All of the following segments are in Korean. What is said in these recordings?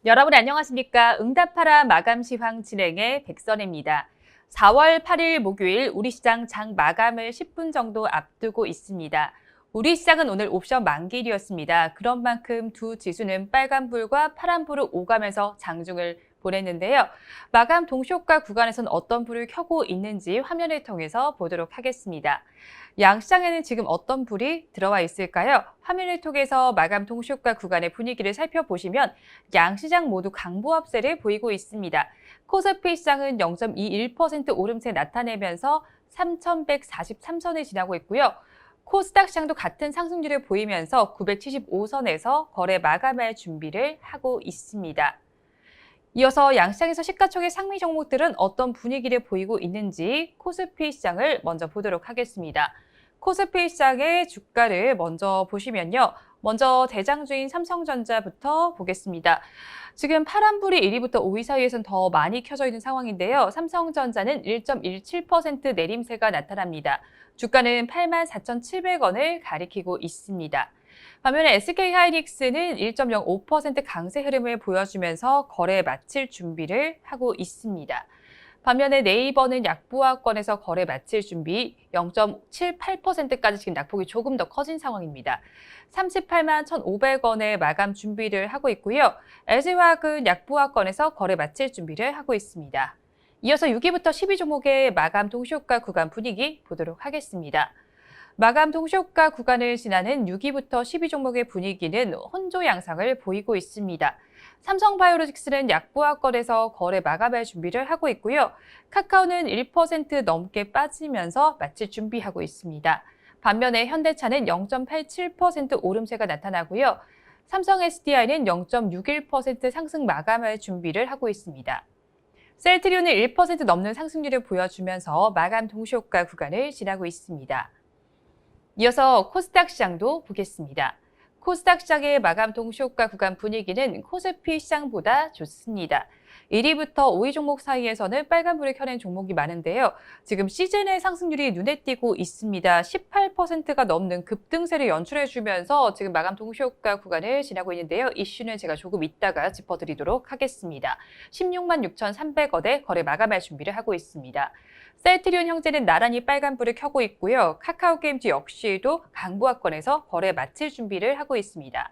여러분 안녕하십니까? 응답하라 마감 시황 진행의 백선입니다. 4월 8일 목요일 우리 시장 장 마감을 10분 정도 앞두고 있습니다. 우리 시장은 오늘 옵션 만기일이었습니다. 그런 만큼 두 지수는 빨간불과 파란불을 오가면서 장중을 보냈는데요. 마감 동시효과 구간에선 어떤 불을 켜고 있는지 화면을 통해서 보도록 하겠습니다. 양시장에는 지금 어떤 불이 들어와 있을까요? 화면을 통해서 마감 동시효과 구간의 분위기를 살펴보시면 양시장 모두 강보합세를 보이고 있습니다. 코스피 시장은 0.21% 오름세 나타내면서 3,143선을 지나고 있고요. 코스닥 시장도 같은 상승률을 보이면서 975선에서 거래 마감할 준비를 하고 있습니다. 이어서 양시장에서 시가총액 상위 종목들은 어떤 분위기를 보이고 있는지 코스피 시장을 먼저 보도록 하겠습니다. 코스피 시장의 주가를 먼저 보시면요. 먼저 대장주인 삼성전자부터 보겠습니다. 지금 파란불이 1위부터 5위 사이에선 더 많이 켜져 있는 상황인데요. 삼성전자는 1.17% 내림세가 나타납니다. 주가는 84,700원을 가리키고 있습니다. 반면에 SK하이닉스는 1.05% 강세 흐름을 보여주면서 거래 마칠 준비를 하고 있습니다. 반면에 네이버는 약보합권에서 거래 마칠 준비 0.78%까지 지금 낙폭이 조금 더 커진 상황입니다. 38만 1,500원에 마감 준비를 하고 있고요. LG화학은 약보합권에서 거래 마칠 준비를 하고 있습니다. 이어서 6위부터 10위 종목의 마감 동시효과 구간 분위기 보도록 하겠습니다. 마감 동시효과 구간을 지나는 6위부터 10위 종목의 분위기는 혼조 양상을 보이고 있습니다. 삼성바이오로직스는 약보합권에서 거래 마감할 준비를 하고 있고요. 카카오는 1% 넘게 빠지면서 마칠 준비하고 있습니다. 반면에 현대차는 0.87% 오름세가 나타나고요. 삼성 SDI는 0.61% 상승 마감할 준비를 하고 있습니다. 셀트리온은 1% 넘는 상승률을 보여주면서 마감 동시효과 구간을 지나고 있습니다. 이어서 코스닥 시장도 보겠습니다. 코스닥 시장의 마감 동시효과 구간 분위기는 코스피 시장보다 좋습니다. 1위부터 5위 종목 사이에서는 빨간불을 켜낸 종목이 많은데요. 지금 시즌의 상승률이 눈에 띄고 있습니다. 18%가 넘는 급등세를 연출해주면서 지금 마감 동시효과 구간을 지나고 있는데요. 이슈는 제가 조금 이따가 짚어드리도록 하겠습니다. 16만 6,300원에 거래 마감할 준비를 하고 있습니다. 셀트리온 형제는 나란히 빨간불을 켜고 있고요. 카카오게임즈 역시도 강보합권에서 거래 마칠 준비를 하고 있습니다.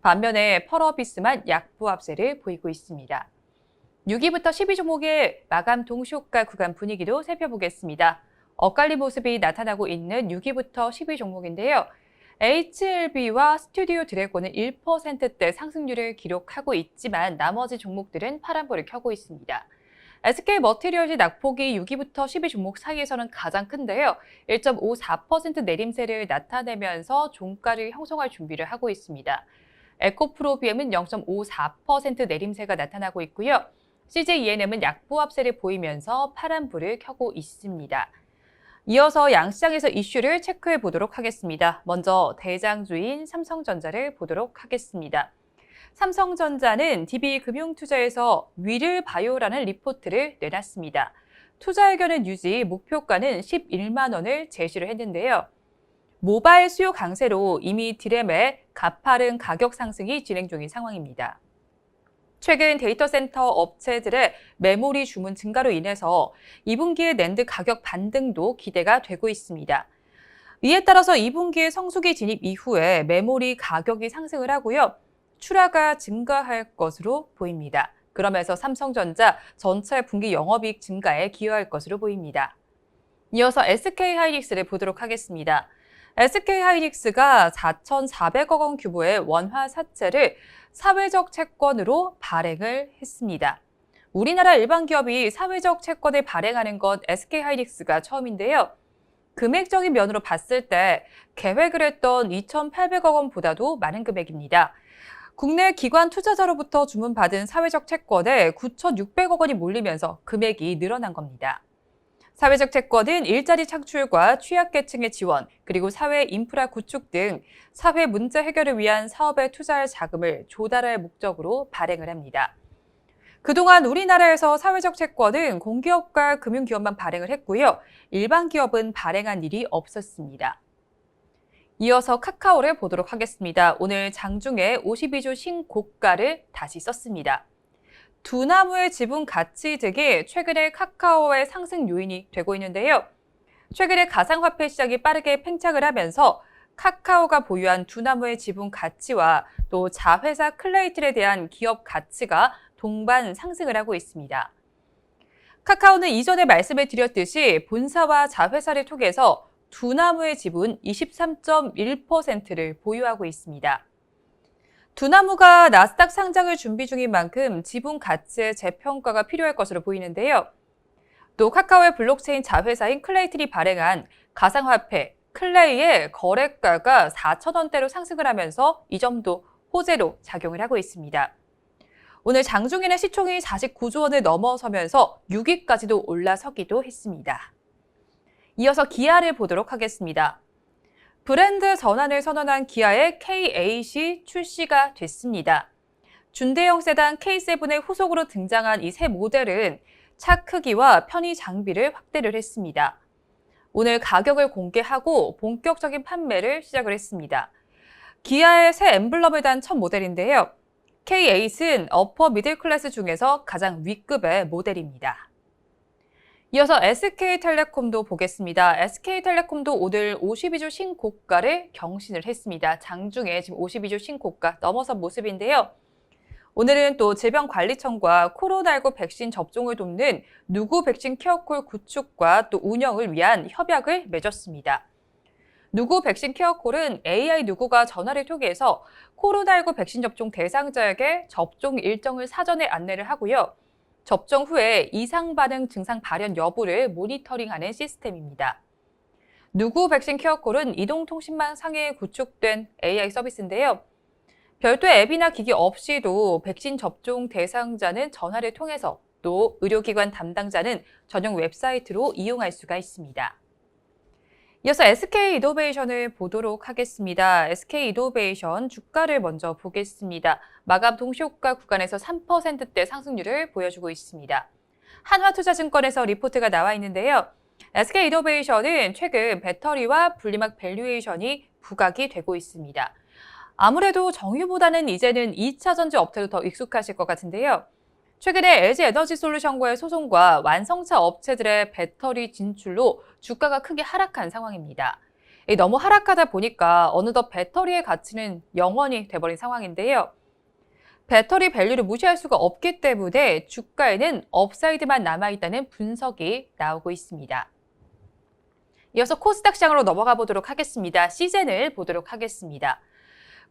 반면에 펄어비스만 약보합세를 보이고 있습니다. 6위부터 10위 종목의 마감 동시효과 구간 분위기도 살펴보겠습니다. 엇갈린 모습이 나타나고 있는 6위부터 10위 종목인데요. HLB와 스튜디오 드래곤은 1%대 상승률을 기록하고 있지만 나머지 종목들은 파란불을 켜고 있습니다. SK머티리얼즈 낙폭이 6위부터 10위 종목 사이에서는 가장 큰데요. 1.54% 내림세를 나타내면서 종가를 형성할 준비를 하고 있습니다. 에코프로비엠은 0.54% 내림세가 나타나고 있고요. CJENM은 약보합세를 보이면서 파란불을 켜고 있습니다. 이어서 양시장에서 이슈를 체크해 보도록 하겠습니다. 먼저 대장주인 삼성전자를 보도록 하겠습니다. 삼성전자는 DB금융투자에서 위를 봐요라는 리포트를 내놨습니다. 투자 의견은 유지, 목표가는 11만 원을 제시를 했는데요. 모바일 수요 강세로 이미 디램의 가파른 가격 상승이 진행 중인 상황입니다. 최근 데이터 센터 업체들의 메모리 주문 증가로 인해서 2분기의 낸드 가격 반등도 기대가 되고 있습니다. 이에 따라서 2분기의 성수기 진입 이후에 메모리 가격이 상승을 하고요. 출하가 증가할 것으로 보입니다. 그러면서 삼성전자 전체 분기 영업이익 증가에 기여할 것으로 보입니다. 이어서 SK하이닉스를 보도록 하겠습니다. SK하이닉스가 4,400억 원 규모의 원화 사채를 사회적 채권으로 발행을 했습니다. 우리나라 일반 기업이 사회적 채권을 발행하는 것 SK하이닉스가 처음인데요. 금액적인 면으로 봤을 때 계획을 했던 2,800억 원보다도 많은 금액입니다. 국내 기관 투자자로부터 주문받은 사회적 채권에 9,600억 원이 몰리면서 금액이 늘어난 겁니다. 사회적 채권은 일자리 창출과 취약계층의 지원, 그리고 사회 인프라 구축 등 사회 문제 해결을 위한 사업에 투자할 자금을 조달할 목적으로 발행을 합니다. 그동안 우리나라에서 사회적 채권은 공기업과 금융기업만 발행을 했고요. 일반 기업은 발행한 일이 없었습니다. 이어서 카카오를 보도록 하겠습니다. 오늘 장중에 52주 신고가를 다시 썼습니다. 두나무의 지분 가치 등이 최근에 카카오의 상승 요인이 되고 있는데요. 최근에 가상화폐 시장이 빠르게 팽창을 하면서 카카오가 보유한 두나무의 지분 가치와 또 자회사 클레이틀에 대한 기업 가치가 동반 상승을 하고 있습니다. 카카오는 이전에 말씀을 드렸듯이 본사와 자회사를 통해서 두나무의 지분 23.1%를 보유하고 있습니다. 두나무가 나스닥 상장을 준비 중인 만큼 지분 가치의 재평가가 필요할 것으로 보이는데요. 또 카카오의 블록체인 자회사인 클레이틀이 발행한 가상화폐 클레이의 거래가가 4,000원대로 상승을 하면서 이 점도 호재로 작용을 하고 있습니다. 오늘 장중에는 시총이 49조 원을 넘어서면서 6위까지도 올라서기도 했습니다. 이어서 기아를 보도록 하겠습니다. 브랜드 전환을 선언한 기아의 K8이 출시가 됐습니다. 준대형 세단 K7의 후속으로 등장한 이 새 모델은 차 크기와 편의 장비를 확대를 했습니다. 오늘 가격을 공개하고 본격적인 판매를 시작을 했습니다. 기아의 새 엠블럼을 단 첫 모델인데요. K8은 어퍼 미들 클래스 중에서 가장 위급의 모델입니다. 이어서 SK텔레콤도 보겠습니다. SK텔레콤도 오늘 52주 신고가를 경신을 했습니다. 장중에 지금 52주 신고가 넘어선 모습인데요. 오늘은 또 질병관리청과 코로나19 백신 접종을 돕는 누구 백신 케어콜 구축과 또 운영을 위한 협약을 맺었습니다. 누구 백신 케어콜은 AI 누구가 전화를 통해서 코로나19 백신 접종 대상자에게 접종 일정을 사전에 안내를 하고요. 접종 후에 이상 반응 증상 발현 여부를 모니터링하는 시스템입니다. 누구 백신 케어콜은 이동통신망 상에 구축된 AI 서비스인데요. 별도의 앱이나 기기 없이도 백신 접종 대상자는 전화를 통해서 또 의료기관 담당자는 전용 웹사이트로 이용할 수가 있습니다. 이어서 SK이노베이션을 보도록 하겠습니다. SK이노베이션 주가를 먼저 보겠습니다. 마감 동시효과 구간에서 3%대 상승률을 보여주고 있습니다. 한화투자증권에서 리포트가 나와 있는데요. SK이노베이션은 최근 배터리와 분리막 밸류에이션이 부각이 되고 있습니다. 아무래도 정유보다는 이제는 2차 전지 업체도 더 익숙하실 것 같은데요. 최근에 LG 에너지솔루션과의 소송과 완성차 업체들의 배터리 진출로 주가가 크게 하락한 상황입니다. 너무 하락하다 보니까 어느덧 배터리의 가치는 0원이 돼버린 상황인데요. 배터리 밸류를 무시할 수가 없기 때문에 주가에는 업사이드만 남아있다는 분석이 나오고 있습니다. 이어서 코스닥 시장으로 넘어가 보도록 하겠습니다. 시젠을 보도록 하겠습니다.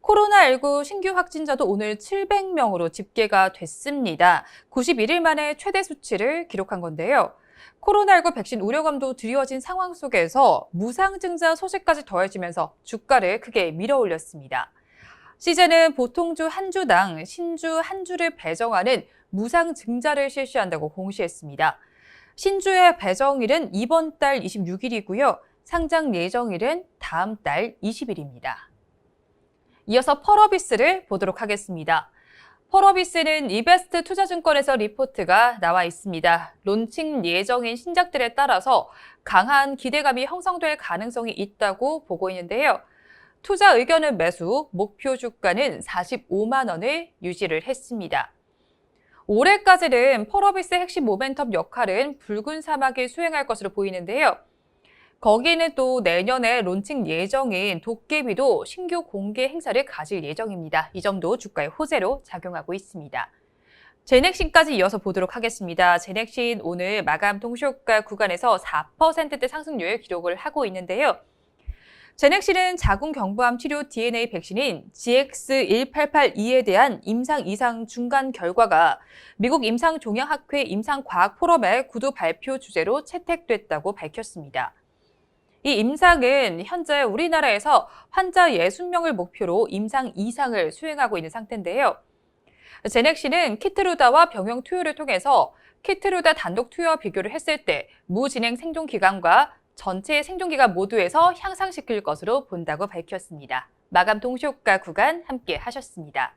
코로나19 신규 확진자도 오늘 700명으로 집계가 됐습니다. 91일 만에 최대 수치를 기록한 건데요. 코로나19 백신 우려감도 드리워진 상황 속에서 무상증자 소식까지 더해지면서 주가를 크게 밀어올렸습니다. 시젠은 보통주 한 주당 신주 한 주를 배정하는 무상증자를 실시한다고 공시했습니다. 신주의 배정일은 이번 달 26일이고요. 상장 예정일은 다음 달 20일입니다. 이어서 펄어비스를 보도록 하겠습니다. 펄어비스는 이베스트 투자증권에서 리포트가 나와 있습니다. 론칭 예정인 신작들에 따라서 강한 기대감이 형성될 가능성이 있다고 보고 있는데요. 투자 의견은 매수, 목표 주가는 45만 원을 유지를 했습니다. 올해까지는 펄어비스의 핵심 모멘텀 역할은 붉은 사막이 수행할 것으로 보이는데요. 거기에는 또 내년에 론칭 예정인 도깨비도 신규 공개 행사를 가질 예정입니다. 이 점도 주가의 호재로 작용하고 있습니다. 제넥신까지 이어서 보도록 하겠습니다. 제넥신 오늘 마감 동시효과 구간에서 4%대 상승률 기록을 하고 있는데요. 제넥신은 자궁경부암 치료 DNA 백신인 GX1882에 대한 임상 이상 중간 결과가 미국 임상종양학회 임상과학 포럼의 구두 발표 주제로 채택됐다고 밝혔습니다. 이 임상은 현재 우리나라에서 환자 60명을 목표로 임상 이상을 수행하고 있는 상태인데요. 제넥신은 키트루다와 병용 투여를 통해서 키트루다 단독 투여와 비교를 했을 때 무진행 생존기간과 전체 생존기간 모두에서 향상시킬 것으로 본다고 밝혔습니다. 마감 동시효과 구간 함께 하셨습니다.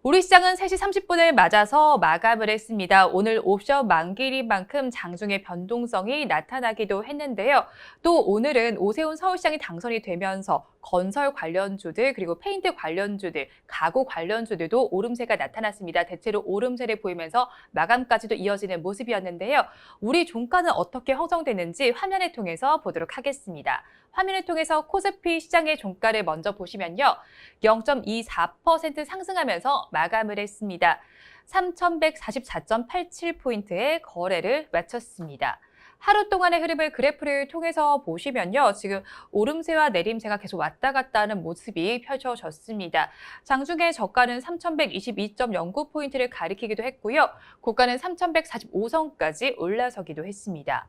우리 시장은 3시 30분을 맞아서 마감을 했습니다. 오늘 옵션 만기일인 만큼 장중에 변동성이 나타나기도 했는데요. 또 오늘은 오세훈 서울시장이 당선이 되면서 건설 관련주들 그리고 페인트 관련주들, 가구 관련주들도 오름세가 나타났습니다. 대체로 오름세를 보이면서 마감까지도 이어지는 모습이었는데요. 우리 종가는 어떻게 형성됐는지 화면을 통해서 보도록 하겠습니다. 화면을 통해서 코스피 시장의 종가를 먼저 보시면요. 0.24% 상승하면서 마감을 했습니다. 3,144.87포인트의 거래를 마쳤습니다. 하루 동안의 흐름을 그래프를 통해서 보시면요. 지금 오름세와 내림세가 계속 왔다 갔다 하는 모습이 펼쳐졌습니다. 장중에 저가는 3,122.09포인트를 가리키기도 했고요. 고가는 3,145선까지 올라서기도 했습니다.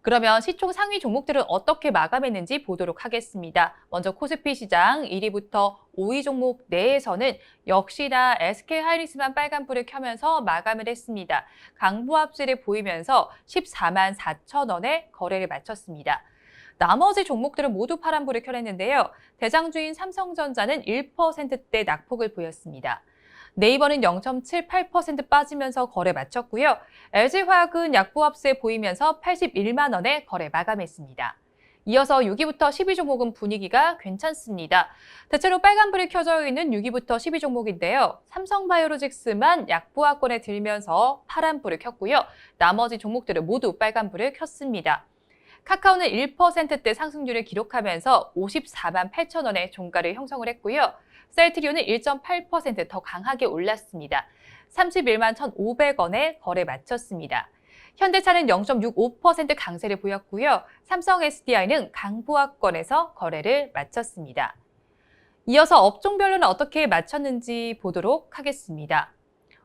그러면 시총 상위 종목들은 어떻게 마감했는지 보도록 하겠습니다. 먼저 코스피 시장 1위부터 5위 종목 내에서는 역시나 SK하이닉스만 빨간불을 켜면서 마감을 했습니다. 강보합세를 보이면서 14만 4천 원에 거래를 마쳤습니다. 나머지 종목들은 모두 파란불을 켜냈는데요. 대장주인 삼성전자는 1%대 낙폭을 보였습니다. 네이버는 0.78% 빠지면서 거래 마쳤고요. LG화학은 약보합세 보이면서 81만 원에 거래 마감했습니다. 이어서 6위부터 10위 종목은 분위기가 괜찮습니다. 대체로 빨간불이 켜져 있는 6위부터 10위 종목인데요. 삼성바이오로직스만 약보합권에 들면서 파란불을 켰고요. 나머지 종목들은 모두 빨간불을 켰습니다. 카카오는 1%대 상승률을 기록하면서 54만 8천 원의 종가를 형성을 했고요. 셀트리온은 1.8% 더 강하게 올랐습니다. 31만 1,500원에 거래 마쳤습니다. 현대차는 0.65% 강세를 보였고요. 삼성 SDI는 강보합권에서 거래를 마쳤습니다. 이어서 업종별로는 어떻게 마쳤는지 보도록 하겠습니다.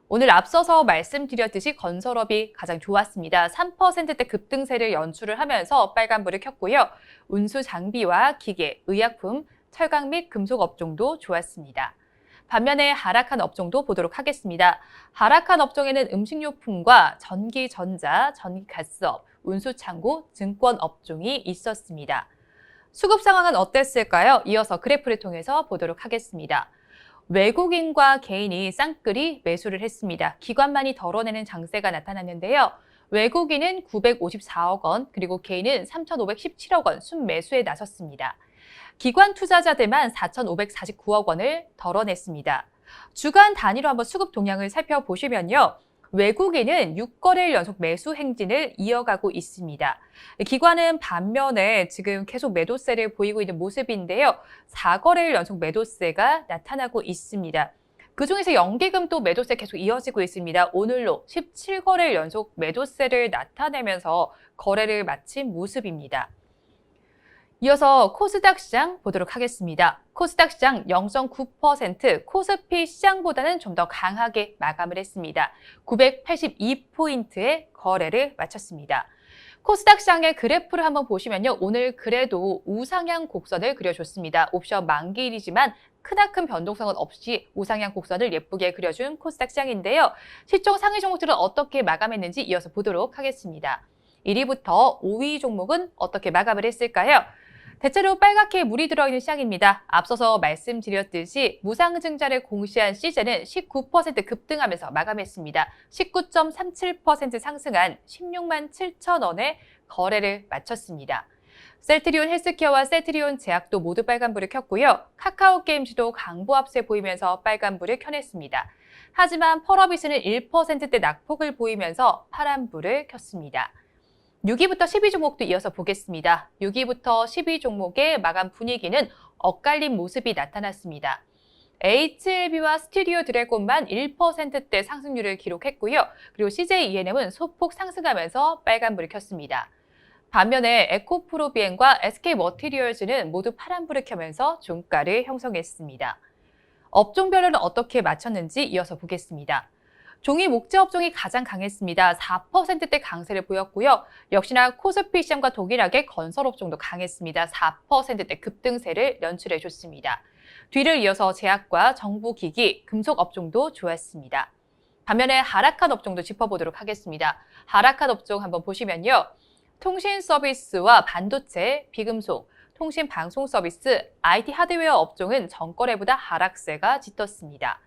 오늘 앞서서 말씀드렸듯이 건설업이 가장 좋았습니다. 3%대 급등세를 연출을 하면서 빨간불을 켰고요. 운수 장비와 기계, 의약품, 철강 및 금속 업종도 좋았습니다. 반면에 하락한 업종도 보도록 하겠습니다. 하락한 업종에는 음식료품과 전기, 전자, 전기가스업, 운수창고, 증권 업종이 있었습니다. 수급 상황은 어땠을까요? 이어서 그래프를 통해서 보도록 하겠습니다. 외국인과 개인이 쌍끌이 매수를 했습니다. 기관만이 덜어내는 장세가 나타났는데요. 외국인은 954억 원, 그리고 개인은 3,517억 원 순매수에 나섰습니다. 기관 투자자들만 4,549억 원을 덜어냈습니다. 주간 단위로 한번 수급 동향을 살펴보시면요. 외국인은 6거래일 연속 매수 행진을 이어가고 있습니다. 기관은 반면에 지금 계속 매도세를 보이고 있는 모습인데요. 4거래일 연속 매도세가 나타나고 있습니다. 그중에서 연기금도 매도세 계속 이어지고 있습니다. 오늘로 17거래일 연속 매도세를 나타내면서 거래를 마친 모습입니다. 이어서 코스닥 시장 보도록 하겠습니다. 코스닥 시장 0.9%, 코스피 시장보다는 좀 더 강하게 마감을 했습니다. 982포인트의 거래를 마쳤습니다. 코스닥 시장의 그래프를 한번 보시면요. 오늘 그래도 우상향 곡선을 그려줬습니다. 옵션 만기일이지만 크나큰 변동성은 없이 우상향 곡선을 예쁘게 그려준 코스닥 시장인데요. 시총 상위 종목들은 어떻게 마감했는지 이어서 보도록 하겠습니다. 1위부터 5위 종목은 어떻게 마감을 했을까요? 대체로 빨갛게 물이 들어있는 시장입니다. 앞서서 말씀드렸듯이 무상증자를 공시한 시제는 19% 급등하면서 마감했습니다. 19.37% 상승한 16만 7천 원에 거래를 마쳤습니다. 셀트리온 헬스케어와 셀트리온 제약도 모두 빨간불을 켰고요. 카카오게임즈도 강보합세 보이면서 빨간불을 켜냈습니다. 하지만 펄어비스는 1%대 낙폭을 보이면서 파란불을 켰습니다. 6위부터 10위 종목도 이어서 보겠습니다. 6위부터 10위 종목의 마감 분위기는 엇갈린 모습이 나타났습니다. HLB와 스튜디오 드래곤만 1%대 상승률을 기록했고요. 그리고 CJENM은 소폭 상승하면서 빨간불을 켰습니다. 반면에 에코프로비엔과 SK머티리얼즈는 모두 파란불을 켜면서 종가를 형성했습니다. 업종별로는 어떻게 마쳤는지 이어서 보겠습니다. 종이 목재 업종이 가장 강했습니다. 4%대 강세를 보였고요. 역시나 코스피 시장과 동일하게 건설 업종도 강했습니다. 4%대 급등세를 연출해줬습니다. 뒤를 이어서 제약과 정보기기, 금속 업종도 좋았습니다. 반면에 하락한 업종도 짚어보도록 하겠습니다. 하락한 업종 한번 보시면요. 통신 서비스와 반도체, 비금속, 통신 방송 서비스, IT 하드웨어 업종은 전거래보다 하락세가 짙었습니다.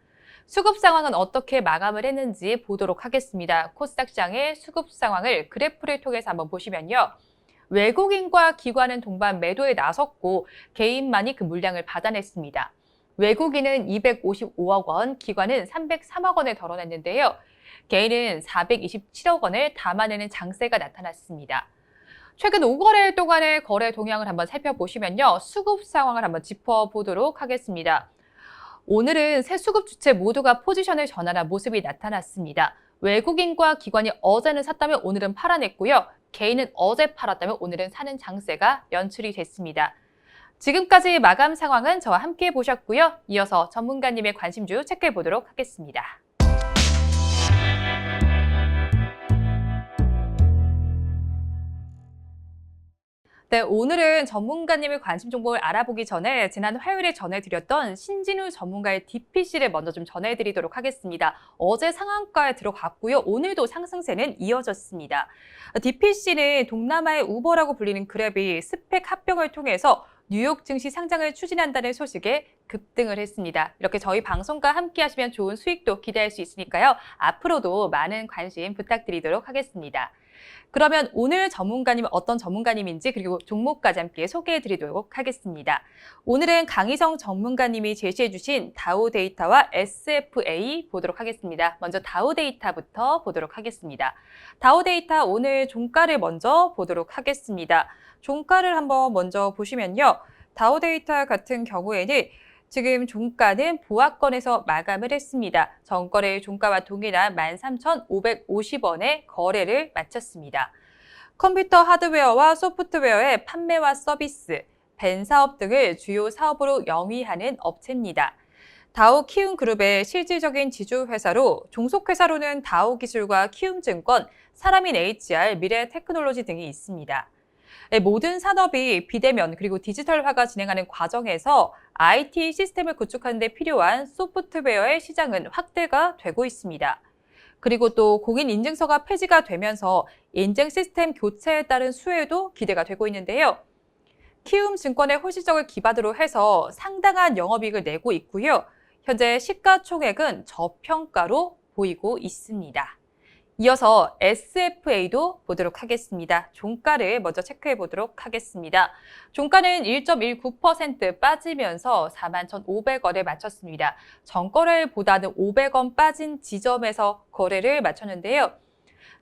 수급 상황은 어떻게 마감을 했는지 보도록 하겠습니다. 코스닥 시장의 수급 상황을 그래프를 통해서 한번 보시면요. 외국인과 기관은 동반 매도에 나섰고 개인만이 그 물량을 받아냈습니다. 외국인은 255억 원, 기관은 303억 원을 덜어냈는데요. 개인은 427억 원을 담아내는 장세가 나타났습니다. 최근 5거래일 동안의 거래 동향을 한번 살펴보시면요. 수급 상황을 한번 짚어보도록 하겠습니다. 오늘은 세 수급 주체 모두가 포지션을 전환한 모습이 나타났습니다. 외국인과 기관이 어제는 샀다면 오늘은 팔아냈고요. 개인은 어제 팔았다면 오늘은 사는 장세가 연출이 됐습니다. 지금까지 마감 상황은 저와 함께 보셨고요. 이어서 전문가님의 관심주 체크해 보도록 하겠습니다. 네, 오늘은 전문가님의 관심 정보를 알아보기 전에 지난 화요일에 전해드렸던 신진우 전문가의 DPC를 먼저 좀 전해드리도록 하겠습니다. 어제 상한가에 들어갔고요. 오늘도 상승세는 이어졌습니다. DPC는 동남아의 우버라고 불리는 그랩이 스펙 합병을 통해서 뉴욕 증시 상장을 추진한다는 소식에 급등을 했습니다. 이렇게 저희 방송과 함께 하시면 좋은 수익도 기대할 수 있으니까요. 앞으로도 많은 관심 부탁드리도록 하겠습니다. 그러면 오늘 전문가님은 어떤 전문가님인지 그리고 종목까지 함께 소개해 드리도록 하겠습니다. 오늘은 강희성 전문가님이 제시해 주신 다우데이터와 SFA 보도록 하겠습니다. 먼저 다우데이터부터 보도록 하겠습니다. 다우데이터 오늘 종가를 먼저 보도록 하겠습니다. 종가를 한번 먼저 보시면요. 다우데이터 같은 경우에는 지금 종가는 보합권에서 마감을 했습니다. 전거래 종가와 동일한 13,550원에 거래를 마쳤습니다. 컴퓨터 하드웨어와 소프트웨어의 판매와 서비스, 벤 사업 등을 주요 사업으로 영위하는 업체입니다. 다우 키움그룹의 실질적인 지주회사로 종속회사로는 다우기술과 키움증권, 사람인 HR, 미래테크놀로지 등이 있습니다. 모든 산업이 비대면 그리고 디지털화가 진행하는 과정에서 IT 시스템을 구축하는 데 필요한 소프트웨어의 시장은 확대가 되고 있습니다. 그리고 또 공인인증서가 폐지가 되면서 인증 시스템 교체에 따른 수혜도 기대가 되고 있는데요. 키움증권의 호실적을 기반으로 해서 상당한 영업이익을 내고 있고요. 현재 시가총액은 저평가로 보이고 있습니다. 이어서 SFA도 보도록 하겠습니다. 종가를 먼저 체크해 보도록 하겠습니다. 종가는 1.19% 빠지면서 41,500원에 마쳤습니다. 전거래일보다는 500원 빠진 지점에서 거래를 마쳤는데요.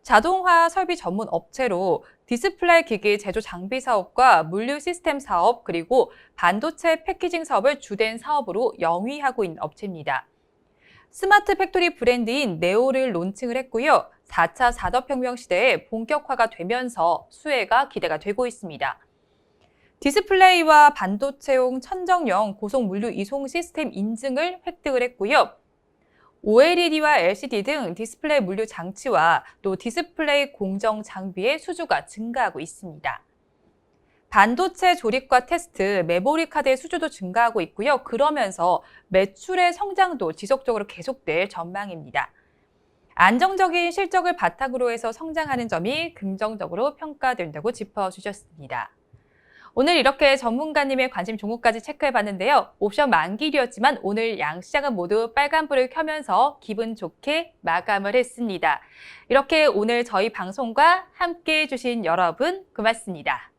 자동화 설비 전문 업체로 디스플레이 기기 제조 장비 사업과 물류 시스템 사업 그리고 반도체 패키징 사업을 주된 사업으로 영위하고 있는 업체입니다. 스마트 팩토리 브랜드인 네오를 론칭을 했고요. 4차 산업혁명 시대에 본격화가 되면서 수혜가 기대가 되고 있습니다. 디스플레이와 반도체용 천정형 고속 물류 이송 시스템 인증을 획득을 했고요. OLED와 LCD 등 디스플레이 물류 장치와 또 디스플레이 공정 장비의 수주가 증가하고 있습니다. 반도체 조립과 테스트, 메모리 카드의 수주도 증가하고 있고요. 그러면서 매출의 성장도 지속적으로 계속될 전망입니다. 안정적인 실적을 바탕으로 해서 성장하는 점이 긍정적으로 평가된다고 짚어주셨습니다. 오늘 이렇게 전문가님의 관심 종목까지 체크해봤는데요. 옵션 만기일이었지만 오늘 양시장은 모두 빨간불을 켜면서 기분 좋게 마감을 했습니다. 이렇게 오늘 저희 방송과 함께해 주신 여러분 고맙습니다.